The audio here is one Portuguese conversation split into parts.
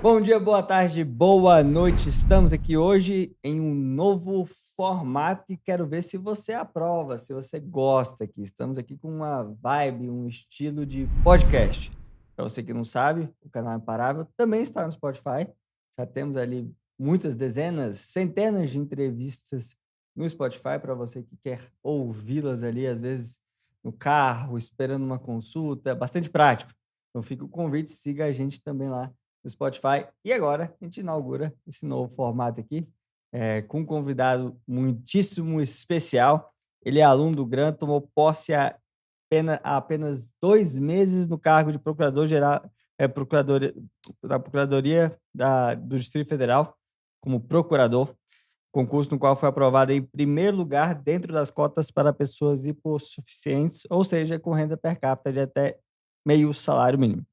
Bom dia, boa tarde, boa noite. Estamos aqui hoje em um novo formato e quero ver se você aprova, se você gosta aqui. Estamos aqui com uma vibe, um estilo de podcast. Para você que não sabe, o canal Imparável também está no Spotify. Já temos ali muitas dezenas, centenas de entrevistas no Spotify para você que quer ouvi-las ali, às vezes no carro, esperando uma consulta. É bastante prático. Então fica o convite, siga a gente também lá no Spotify. E agora a gente inaugura esse novo formato aqui, com um convidado muitíssimo especial. Ele é aluno do GRAN, tomou posse há apenas 2 meses no cargo de procurador-geral, da Procuradoria do Distrito Federal, como procurador, concurso no qual foi aprovado em primeiro lugar dentro das cotas para pessoas hipossuficientes, ou seja, com renda per capita de até meio salário mínimo.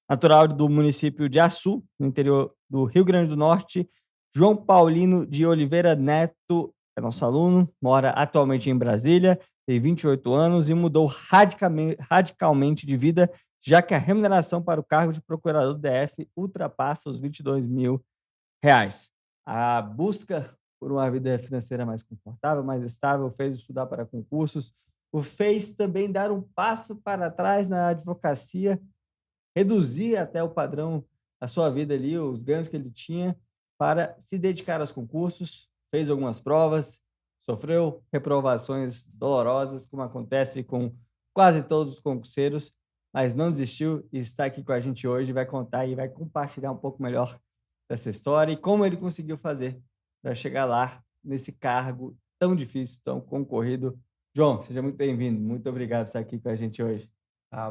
Natural do município de Açu, no interior do Rio Grande do Norte, João Paulino de Oliveira Neto é nosso aluno, mora atualmente em Brasília, tem 28 anos e mudou radicalmente de vida, já que a remuneração para o cargo de procurador do DF ultrapassa os R$ 22.000. A busca por uma vida financeira mais confortável, mais estável, fez estudar para concursos, o fez também dar um passo para trás na advocacia, reduzir até o padrão da sua vida ali, os ganhos que ele tinha, para se dedicar aos concursos, fez algumas provas, sofreu reprovações dolorosas, como acontece com quase todos os concurseiros, mas não desistiu e está aqui com a gente hoje, vai contar e vai compartilhar um pouco melhor dessa história e como ele conseguiu fazer para chegar lá nesse cargo tão difícil, tão concorrido. João, seja muito bem-vindo. Muito obrigado por estar aqui com a gente hoje.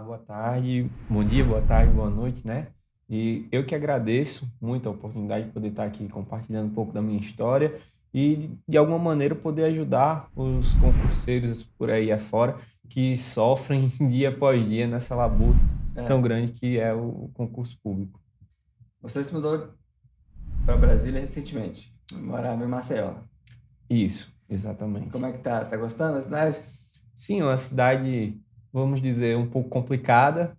Boa tarde, bom dia, boa tarde, boa noite, né? E eu que agradeço muito a oportunidade de poder estar aqui compartilhando um pouco da minha história e, de alguma maneira, poder ajudar os concurseiros por aí afora que sofrem dia após dia nessa labuta tão grande que é o concurso público. Você se mudou para Brasília recentemente, morava em Maceió. Isso, exatamente. Como é que tá? Tá gostando da cidade? Sim, é uma cidade, vamos dizer, um pouco complicada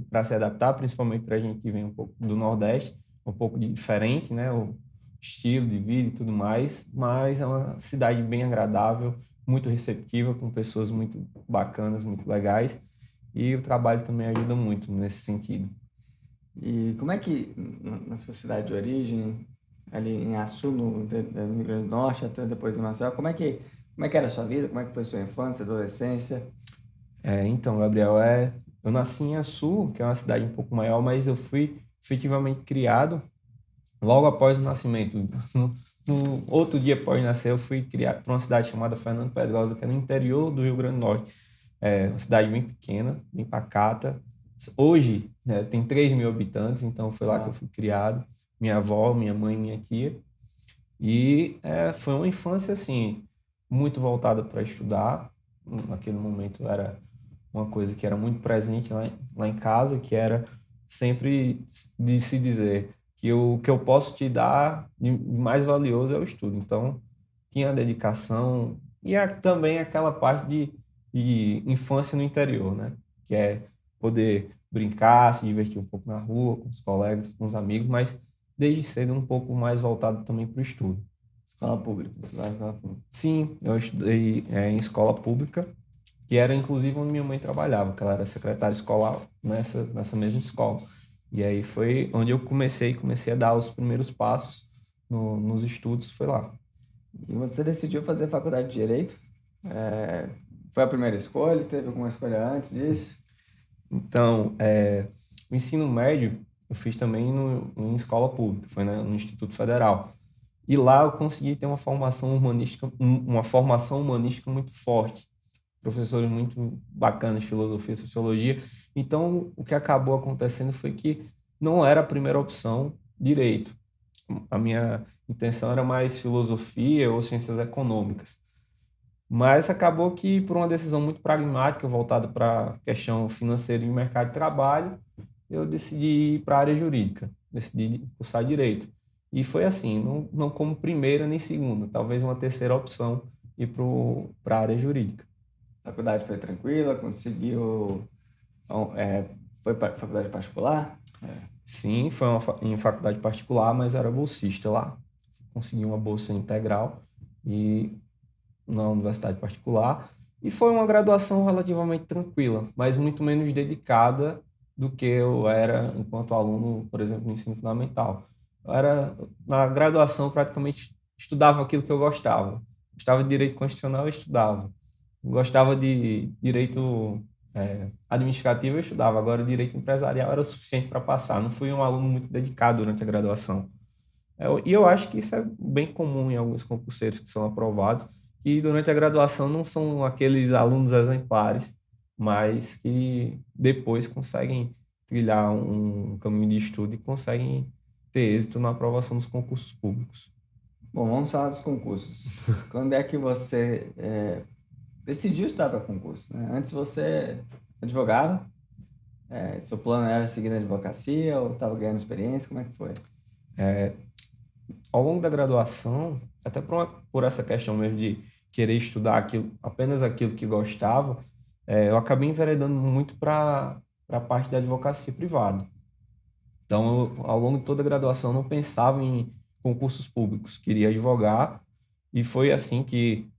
para se adaptar, principalmente para a gente que vem um pouco do Nordeste, um pouco diferente, né? O estilo de vida e tudo mais, mas é uma cidade bem agradável, muito receptiva, com pessoas muito bacanas, muito legais, e o trabalho também ajuda muito nesse sentido. E como é que, na sua cidade de origem, ali em Açu, no Rio Grande do Norte, até depois em Maceió, como é que era a sua vida? Como é que foi sua infância, adolescência? Então, Gabriel, eu nasci em Açu, que é uma cidade um pouco maior, mas eu fui efetivamente criado logo após o nascimento. No outro dia após nascer, eu fui criado para uma cidade chamada Fernando Pedrosa, que é no interior do Rio Grande do Norte. É uma cidade bem pequena, bem pacata. Hoje, né, tem 3.000 habitantes, então foi lá que eu fui criado. Minha avó, minha mãe, minha tia. E foi uma infância, assim, muito voltada para estudar. Naquele momento era uma coisa que era muito presente lá em casa, que era sempre de se dizer que o que eu posso te dar de mais valioso é o estudo. Então, tinha a dedicação e também aquela parte de infância no interior, né? Que é poder brincar, se divertir um pouco na rua, com os colegas, com os amigos, mas desde cedo um pouco mais voltado também para o estudo. Escola pública, estudar em escola pública. Sim, eu estudei em escola pública, que era inclusive onde minha mãe trabalhava, que ela era secretária escolar nessa mesma escola. E aí foi onde eu comecei a dar os primeiros passos nos estudos, foi lá. E você decidiu fazer faculdade de Direito? Foi a primeira escolha? Teve alguma escolha antes disso? Então, o ensino médio eu fiz também em escola pública, foi no Instituto Federal. E lá eu consegui ter uma formação humanística muito forte, professores muito bacanas de filosofia e sociologia. Então, o que acabou acontecendo foi que não era a primeira opção direito. A minha intenção era mais filosofia ou ciências econômicas. Mas acabou que, por uma decisão muito pragmática, voltada para a questão financeira e mercado de trabalho, eu decidi ir para a área jurídica, decidi cursar direito. E foi assim, não como primeira nem segunda, talvez uma terceira opção ir para a área jurídica. A faculdade foi tranquila? Conseguiu... foi para faculdade particular? Sim, foi em faculdade particular, mas era bolsista lá. Consegui uma bolsa integral e na universidade particular. E foi uma graduação relativamente tranquila, mas muito menos dedicada do que eu era enquanto aluno, por exemplo, no ensino fundamental. Eu era, na graduação, praticamente estudava aquilo que eu gostava. Gostava de direito constitucional, eu estudava. Gostava de direito administrativo, eu estudava. Agora, o direito empresarial era o suficiente para passar. Não fui um aluno muito dedicado durante a graduação. E eu acho que isso é bem comum em alguns concurseiros que são aprovados, que durante a graduação não são aqueles alunos exemplares, mas que depois conseguem trilhar um caminho de estudo e conseguem ter êxito na aprovação dos concursos públicos. Bom, vamos falar dos concursos. Quando é que você decidiu estudar para concurso, né? Antes você advogava, seu plano era seguir na advocacia ou estava ganhando experiência? Como é que foi? Ao longo da graduação, até por essa questão mesmo de querer estudar aquilo, apenas aquilo que gostava, eu acabei enveredando muito para a parte da advocacia privada. Então, ao longo de toda a graduação, não pensava em concursos públicos, queria advogar, e foi assim que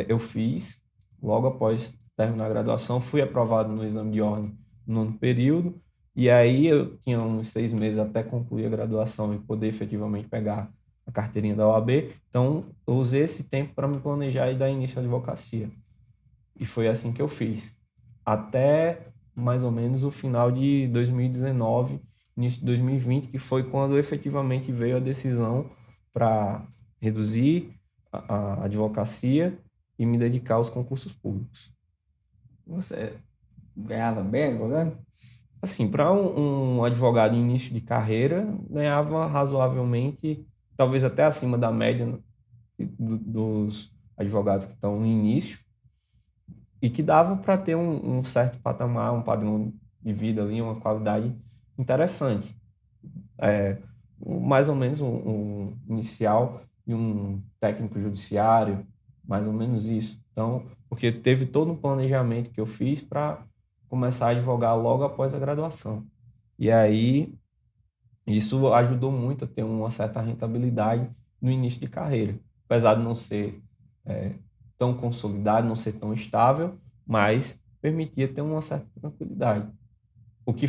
eu fiz. Logo após terminar a graduação, fui aprovado no exame de ordem no nono período, e aí eu tinha uns 6 meses até concluir a graduação e poder efetivamente pegar a carteirinha da OAB. Então, eu usei esse tempo para me planejar e dar início à advocacia. E foi assim que eu fiz. Até mais ou menos o final de 2019, início de 2020, que foi quando efetivamente veio a decisão para reduzir a advocacia e me dedicar aos concursos públicos. Você ganhava bem advogando? Assim, para um advogado em início de carreira, ganhava razoavelmente, talvez até acima da média dos advogados que estão no início, e que dava para ter um certo patamar, um padrão de vida ali, uma qualidade interessante. Mais ou menos um inicial e um técnico judiciário, mais ou menos isso. Então, porque teve todo um planejamento que eu fiz para começar a advogar logo após a graduação. E aí, isso ajudou muito a ter uma certa rentabilidade no início de carreira. Apesar de não ser tão consolidado, não ser tão estável, mas permitia ter uma certa tranquilidade. O que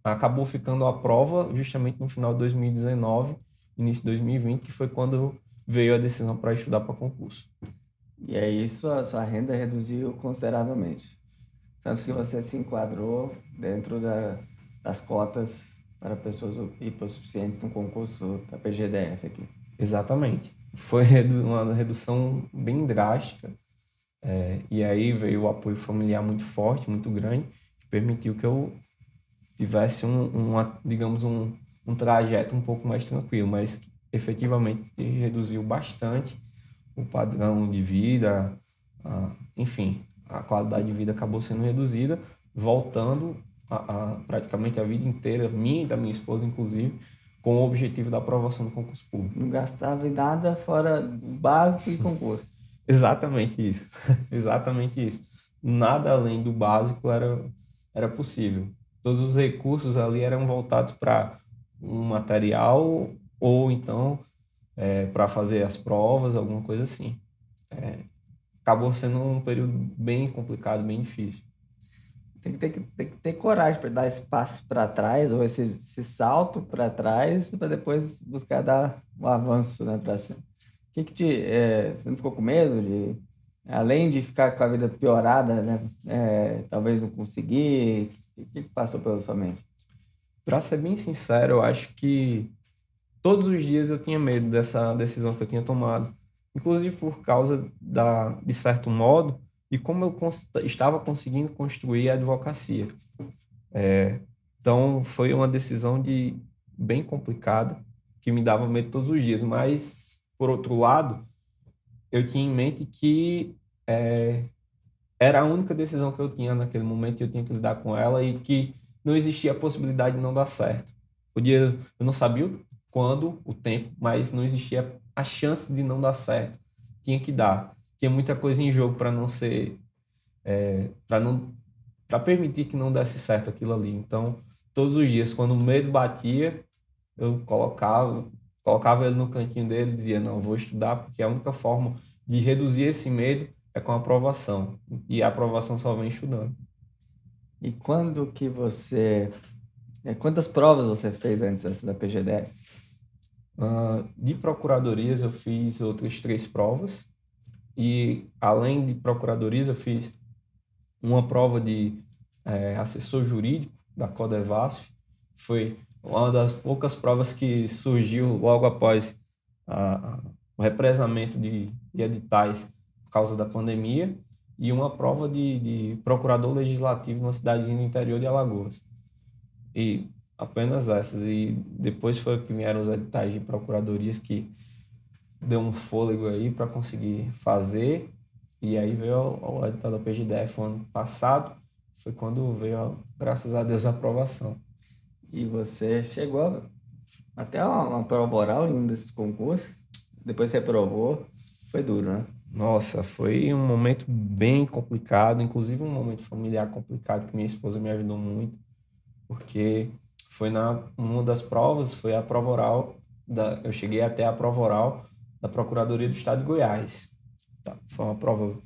acabou ficando à prova justamente no final de 2019, início de 2020, que foi quando veio a decisão para estudar para concurso. E aí sua renda reduziu consideravelmente. Tanto que você se enquadrou dentro das cotas para pessoas hipossuficientes no concurso da PGDF aqui. Exatamente. Foi uma redução bem drástica. E aí veio o apoio familiar muito forte, muito grande, que permitiu que eu tivesse digamos, um trajeto um pouco mais tranquilo, mas efetivamente reduziu bastante o padrão de vida, enfim, a qualidade de vida acabou sendo reduzida, voltando praticamente a vida inteira, minha e da minha esposa, inclusive, com o objetivo da aprovação do concurso público. Não gastava em nada fora o básico e concurso. Exatamente isso. Exatamente isso. Nada além do básico era possível. Todos os recursos ali eram voltados para um material ou então para fazer as provas, alguma coisa assim. Acabou sendo um período bem complicado, bem difícil. Tem que ter coragem para dar esse passo para trás, ou esse salto para trás, para depois buscar dar o avanço, né, para cima. Você não ficou com medo de, além de ficar com a vida piorada, né, talvez não conseguir? O que passou pela sua mente? Para ser bem sincero, eu acho que todos os dias eu tinha medo dessa decisão que eu tinha tomado, inclusive por causa de certo modo, de como eu estava conseguindo construir a advocacia. Então, foi uma decisão bem complicada, que me dava medo todos os dias, mas, por outro lado, eu tinha em mente que era a única decisão que eu tinha naquele momento, eu tinha que lidar com ela e que não existia a possibilidade de não dar certo. Eu não sabia quando, o tempo, mas não existia a chance de não dar certo. Tinha que dar. Tinha muita coisa em jogo para não ser, para permitir que não desse certo aquilo ali. Então, todos os dias, quando o medo batia, eu colocava ele no cantinho dele e dizia, não, eu vou estudar porque a única forma de reduzir esse medo é com a aprovação. E a aprovação só vem estudando. E quando que você... Quantas provas você fez antes dessa da PGDF? De procuradorias, eu fiz outras 3 provas. E, além de procuradorias, eu fiz uma prova de assessor jurídico da Codevasf. Foi uma das poucas provas que surgiu logo após o represamento de editais por causa da pandemia, e uma prova de procurador legislativo numa cidadezinha do interior de Alagoas. E apenas essas. E depois foi que vieram os editais de procuradorias que deu um fôlego aí para conseguir fazer. E aí veio o edital da PGDF ano passado. Foi quando veio, graças a Deus, a aprovação. E você chegou até uma prova oral em um desses concursos. Depois você aprovou. Foi duro, né? Nossa, foi um momento bem complicado, inclusive um momento familiar complicado, que minha esposa me ajudou muito, porque foi uma das provas, foi a prova oral, eu cheguei até a prova oral da Procuradoria do Estado de Goiás. Tá? Foi uma prova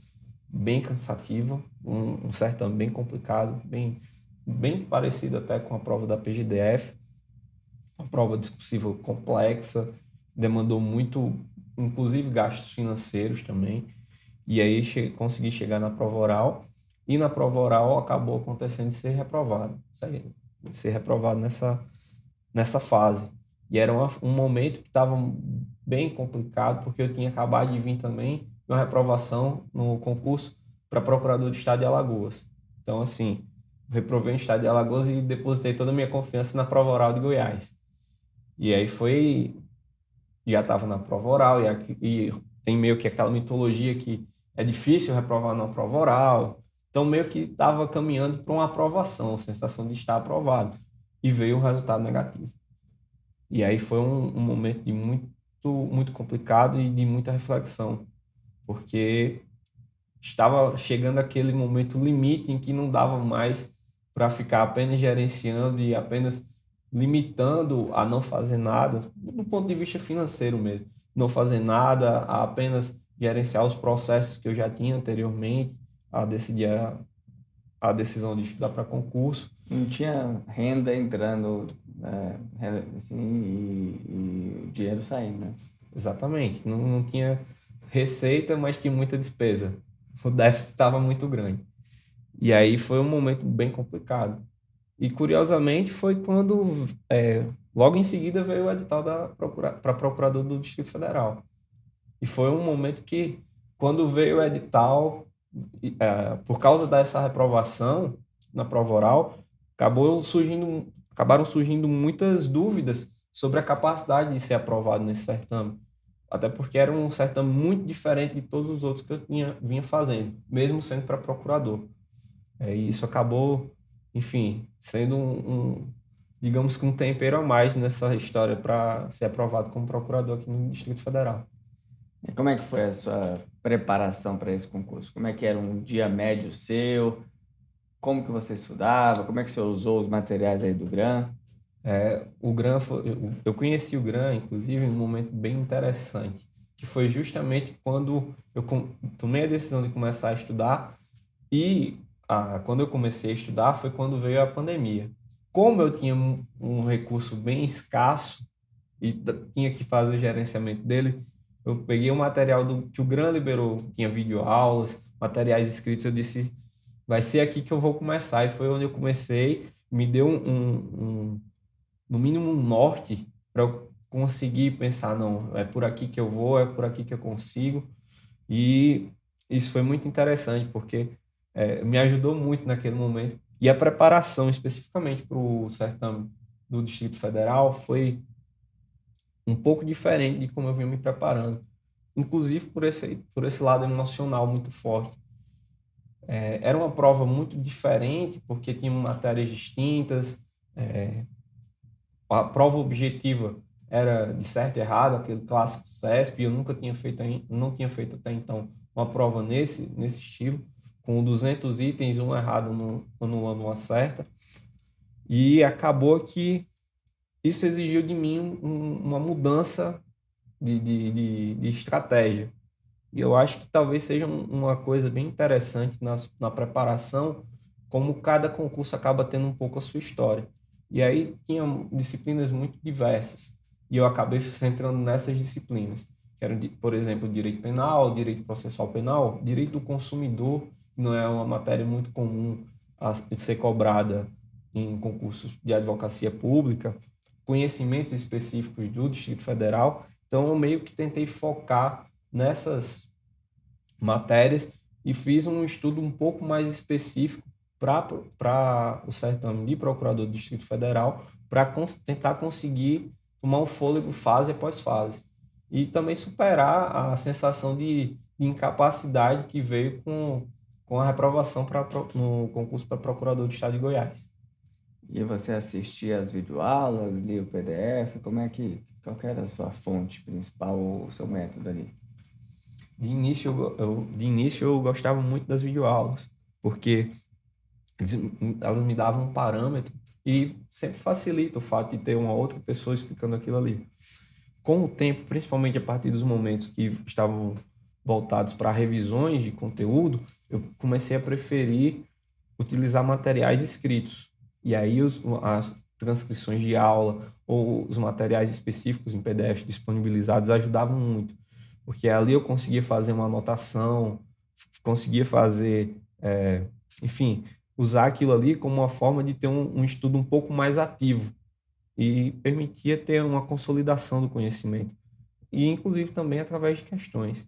bem cansativa, um certame bem complicado, bem parecido até com a prova da PGDF, uma prova discursiva complexa, demandou muito, inclusive gastos financeiros também, e aí consegui chegar na prova oral, e na prova oral acabou acontecendo de ser reprovado nessa fase. E era um momento que estava bem complicado, porque eu tinha acabado de vir também de uma reprovação no concurso para procurador do Estado de Alagoas. Então, assim, reprovei no Estado de Alagoas e depositei toda a minha confiança na prova oral de Goiás. E aí já estava na prova oral, e tem meio que aquela mitologia que é difícil reprovar na prova oral. Então, meio que estava caminhando para uma aprovação, a sensação de estar aprovado. E veio um resultado negativo. E aí foi um momento de muito complicado e de muita reflexão, porque estava chegando aquele momento limite em que não dava mais para ficar apenas gerenciando e apenas limitando a não fazer nada, do ponto de vista financeiro mesmo. Não fazer nada, a apenas gerenciar os processos que eu já tinha anteriormente, a decidir a decisão de estudar para concurso. Não tinha renda entrando, assim, e o dinheiro saindo, né? Exatamente. Não tinha receita, mas tinha muita despesa. O déficit estava muito grande. E aí foi um momento bem complicado. E, curiosamente, foi quando, logo em seguida, veio o edital para procurador do Distrito Federal. E foi um momento que, quando veio o edital, por causa dessa reprovação na prova oral, acabaram surgindo muitas dúvidas sobre a capacidade de ser aprovado nesse certame. Até porque era um certame muito diferente de todos os outros que eu vinha fazendo, mesmo sendo para procurador. E isso acabou, enfim, sendo digamos que um tempero a mais nessa história para ser aprovado como procurador aqui no Distrito Federal. E como é que foi a sua preparação para esse concurso? Como é que era um dia médio seu? Como que você estudava? Como é que você usou os materiais aí do GRAM? O GRAM eu conheci o GRAM, inclusive, em um momento bem interessante, que foi justamente quando eu tomei a decisão de começar a estudar, e quando eu comecei a estudar foi quando veio a pandemia. Como eu tinha um recurso bem escasso e tinha que fazer o gerenciamento dele, eu peguei o material que o GRAM liberou, tinha videoaulas, materiais escritos, eu disse, vai ser aqui que eu vou começar. E foi onde eu comecei, me deu no mínimo um norte para eu conseguir pensar, não, é por aqui que eu vou, é por aqui que eu consigo. E isso foi muito interessante, porque me ajudou muito naquele momento. E a preparação especificamente para o certame do Distrito Federal foi um pouco diferente de como eu vinha me preparando, inclusive por esse lado emocional muito forte. Era uma prova muito diferente, porque tinha matérias distintas, a prova objetiva era de certo e errado, aquele clássico CESP, e eu não tinha feito até então uma prova nesse estilo, com 200 itens, um errado anulando uma certa. E acabou que isso exigiu de mim uma mudança de estratégia. E eu acho que talvez seja uma coisa bem interessante na preparação, como cada concurso acaba tendo um pouco a sua história. E aí tinha disciplinas muito diversas. E eu acabei centrando nessas disciplinas, que eram, por exemplo, direito penal, direito processual penal, direito do consumidor, que não é uma matéria muito comum a ser cobrada em concursos de advocacia pública, conhecimentos específicos do Distrito Federal. Então, eu meio que tentei focar nessas matérias e fiz um estudo um pouco mais específico para o certame de procurador do Distrito Federal, para tentar conseguir tomar um fôlego fase após fase. E também superar a sensação de incapacidade que veio com a reprovação no concurso para procurador do Estado de Goiás. E você assistia às videoaulas, lia o PDF, qual que era a sua fonte principal, o seu método ali? De início eu gostava muito das videoaulas, porque elas me davam um parâmetro e sempre facilita o fato de ter uma outra pessoa explicando aquilo ali. Com o tempo, principalmente a partir dos momentos que estavam voltados para revisões de conteúdo, eu comecei a preferir utilizar materiais escritos. E aí as transcrições de aula ou os materiais específicos em PDF disponibilizados ajudavam muito, porque ali eu conseguia fazer uma anotação, conseguia fazer, enfim, usar aquilo ali como uma forma de ter um estudo um pouco mais ativo e permitia ter uma consolidação do conhecimento. E, inclusive, também através de questões,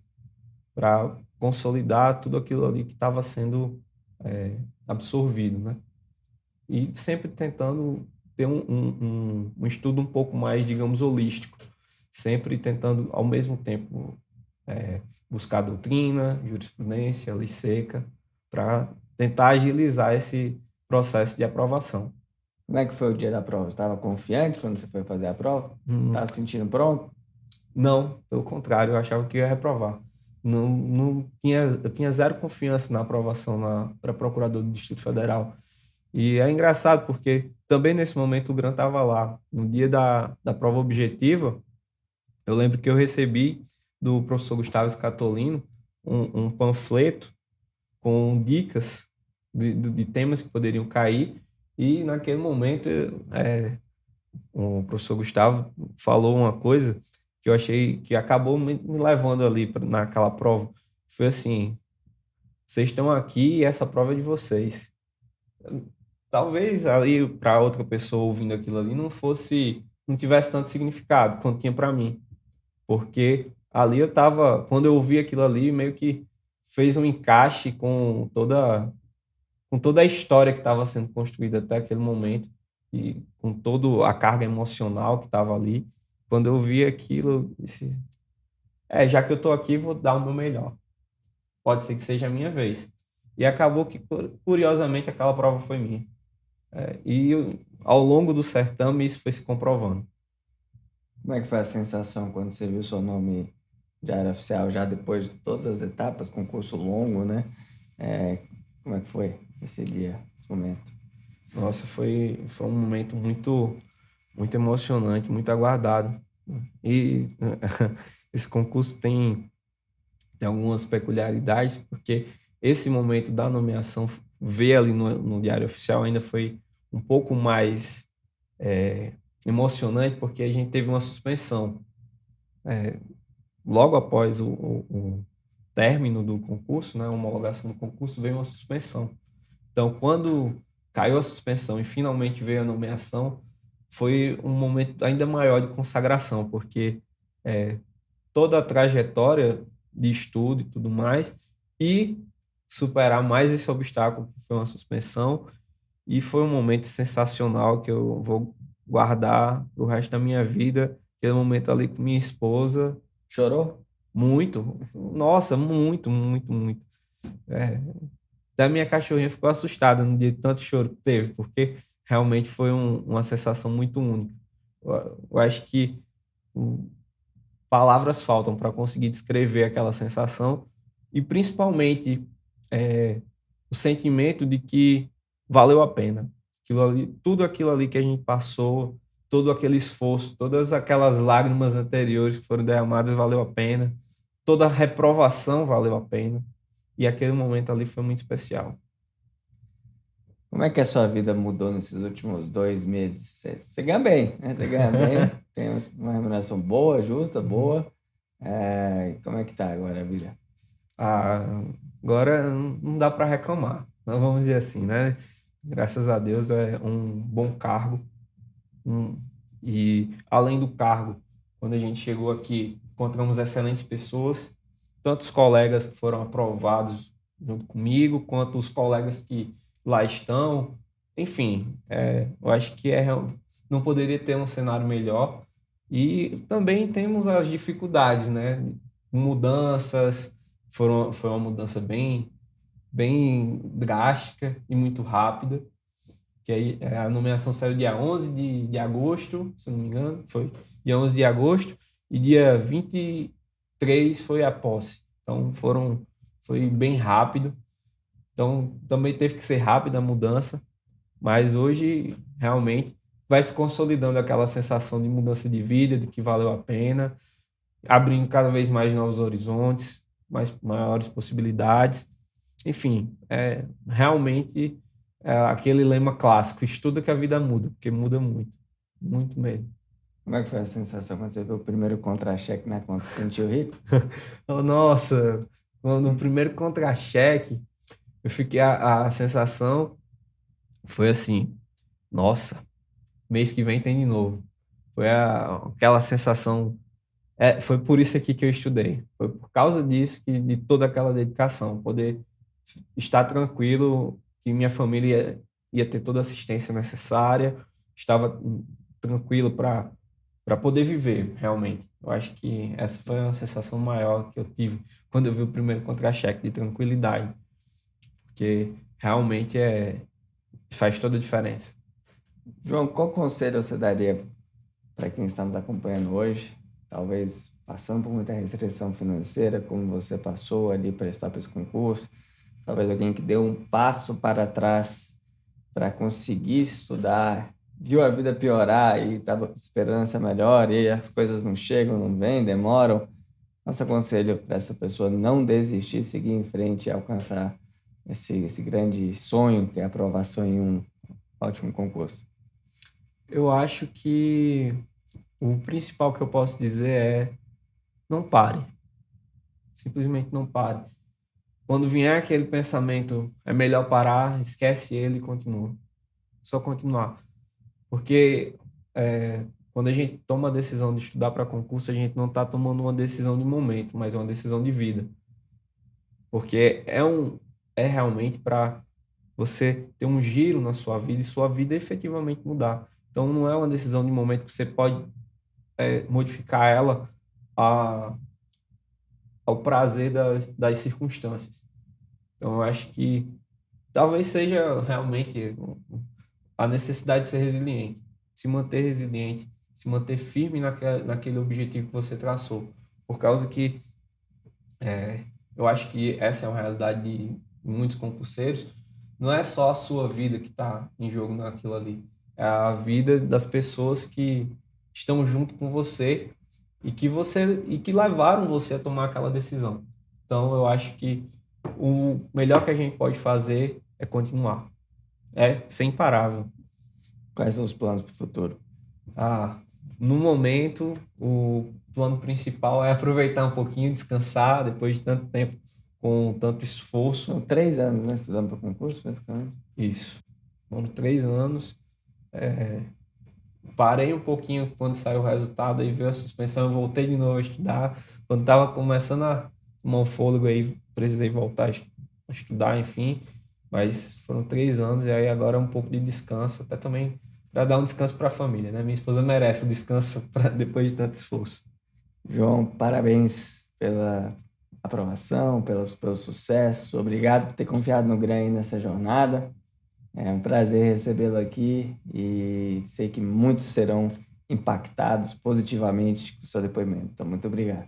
para consolidar tudo aquilo ali que estava sendo absorvido, né? E sempre tentando ter um estudo um pouco mais, digamos, holístico, sempre tentando, ao mesmo tempo, buscar doutrina, jurisprudência, lei seca, para tentar agilizar esse processo de aprovação. Como é que foi o dia da prova? Você estava confiante quando você foi fazer a prova? Estava se sentindo pronto? Não, pelo contrário, eu achava que ia reprovar. Eu tinha zero confiança na aprovação para procurador do Distrito Federal. E é engraçado porque também nesse momento o Gran estava lá. No dia da prova objetiva, eu lembro que eu recebi do professor Gustavo Scatolino um panfleto com dicas de temas que poderiam cair. E naquele momento o professor Gustavo falou uma coisa que eu achei que acabou me levando ali naquela prova. Foi assim: vocês estão aqui e essa prova é de vocês. Talvez ali para outra pessoa ouvindo aquilo ali não tivesse tanto significado quanto tinha para mim, porque ali quando eu ouvi aquilo ali, meio que fez um encaixe com toda a história que estava sendo construída até aquele momento e com toda a carga emocional que estava ali. Quando eu vi aquilo, eu disse, já que eu estou aqui, vou dar o meu melhor. Pode ser que seja a minha vez. E acabou que, curiosamente, aquela prova foi minha. Ao longo do certame, isso foi se comprovando. Como é que foi a sensação quando você viu seu nome de área oficial, já depois de todas as etapas, concurso longo, né? Como é que foi esse dia, esse momento? Nossa, foi um momento muito, muito emocionante, muito aguardado. E esse concurso tem algumas peculiaridades, porque esse momento da nomeação, ver ali no Diário Oficial, ainda foi um pouco mais emocionante, porque a gente teve uma suspensão. Logo após o término do concurso, né, a homologação do concurso, veio uma suspensão. Então, quando caiu a suspensão e finalmente veio a nomeação, foi um momento ainda maior de consagração, porque toda a trajetória de estudo e tudo mais, e superar mais esse obstáculo que foi uma suspensão, e foi um momento sensacional que eu vou guardar o resto da minha vida, aquele momento ali com minha esposa. Chorou? Muito. Nossa, muito, muito, muito. Até minha cachorrinha ficou assustada no dia de tanto choro que teve, porque realmente foi uma sensação muito única. Eu acho que palavras faltam para conseguir descrever aquela sensação e principalmente o sentimento de que valeu a pena. Tudo aquilo ali que a gente passou, todo aquele esforço, todas aquelas lágrimas anteriores que foram derramadas valeu a pena, toda a reprovação valeu a pena, e aquele momento ali foi muito especial. Como é que a sua vida mudou nesses últimos 2 meses? Você ganha bem, né? Você ganha bem, tem uma remuneração boa, justa, boa. Como é que tá agora a vida? Agora não dá para reclamar, vamos dizer assim, né? Graças a Deus é um bom cargo. E além do cargo, quando a gente chegou aqui, encontramos excelentes pessoas, tanto os colegas que foram aprovados junto comigo, quanto os colegas que lá estão. Enfim, eu acho que não poderia ter um cenário melhor. E também temos as dificuldades, né? Mudanças, foi uma mudança bem drástica e muito rápida, que a nomeação saiu dia 11 de agosto, se não me engano, foi dia 11 de agosto, e dia 23 foi a posse. Então foi bem rápido. Então também teve que ser rápida a mudança, mas hoje realmente vai se consolidando aquela sensação de mudança de vida, de que valeu a pena, abrindo cada vez mais novos horizontes, maiores possibilidades. Enfim, realmente aquele lema clássico: estuda que a vida muda, porque muda muito, muito mesmo. Como é que foi a sensação quando você viu o primeiro contra-cheque na conta? Você sentiu rico? Nossa, no primeiro contra-cheque, eu fiquei, a sensação foi assim: nossa, mês que vem tem de novo. Foi aquela sensação. Foi por isso aqui que eu estudei. Foi por causa disso, de toda aquela dedicação, poder estar tranquilo que minha família ia ter toda a assistência necessária, estava tranquilo para poder viver, realmente. Eu acho que essa foi uma sensação maior que eu tive quando eu vi o primeiro contra-cheque, de tranquilidade, porque realmente faz toda a diferença. João, qual conselho você daria para quem está nos acompanhando hoje, talvez passando por muita restrição financeira, como você passou ali para estar para esse concurso, talvez alguém que deu um passo para trás para conseguir estudar, viu a vida piorar e estava esperando essa melhor e as coisas não chegam, não vêm, demoram. Nosso conselho para essa pessoa não desistir, seguir em frente e alcançar esse grande sonho que é a aprovação em um ótimo concurso. Eu acho que o principal que eu posso dizer é: não pare. Simplesmente não pare. Quando vier aquele pensamento, é melhor parar, esquece ele e continua. Só continuar. Porque quando a gente toma a decisão de estudar para concurso, a gente não está tomando uma decisão de momento, mas uma decisão de vida. Porque é realmente para você ter um giro na sua vida e sua vida efetivamente mudar. Então não é uma decisão de momento que você pode modificar ela ao prazer das circunstâncias. Então eu acho que talvez seja realmente a necessidade de ser resiliente, se manter resiliente, se manter firme naquele objetivo que você traçou. Por causa que eu acho que essa é uma realidade de muitos concurseiros. Não é só a sua vida que está em jogo naquilo ali. É a vida das pessoas que estão junto com você e que levaram você a tomar aquela decisão. Então, eu acho que o melhor que a gente pode fazer é continuar. É ser imparável. Quais são os planos para o futuro? No momento, o plano principal é aproveitar um pouquinho, descansar, depois de tanto tempo, com tanto esforço. São 3 anos, né? Estudando para concurso, basicamente. Isso. Foram 3 anos. Parei um pouquinho quando saiu o resultado, aí veio a suspensão, eu voltei de novo a estudar. Quando estava começando a tomar um fôlego, aí precisei voltar a estudar, enfim. Mas foram 3 anos e aí agora é um pouco de descanso, até também para dar um descanso para a família, né? Minha esposa merece o descanso depois de tanto esforço. João, parabéns pela aprovação, pelo sucesso. Obrigado por ter confiado no GRAN nessa jornada. É um prazer recebê-lo aqui e sei que muitos serão impactados positivamente com o seu depoimento. Então, muito obrigado.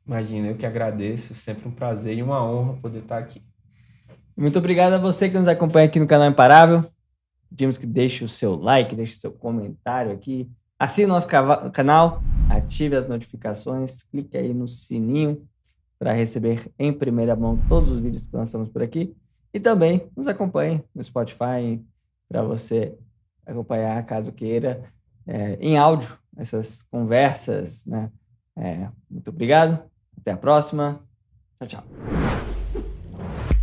Imagina, eu que agradeço. Sempre um prazer e uma honra poder estar aqui. Muito obrigado a você que nos acompanha aqui no canal Imparável. pedimos que deixe o seu like, deixe o seu comentário aqui. Assine o nosso canal, ative as notificações, clique aí no sininho para receber em primeira mão todos os vídeos que lançamos por aqui. E também nos acompanhe no Spotify para você acompanhar, caso queira, em áudio, essas conversas, né? Muito obrigado. Até a próxima. Tchau, tchau.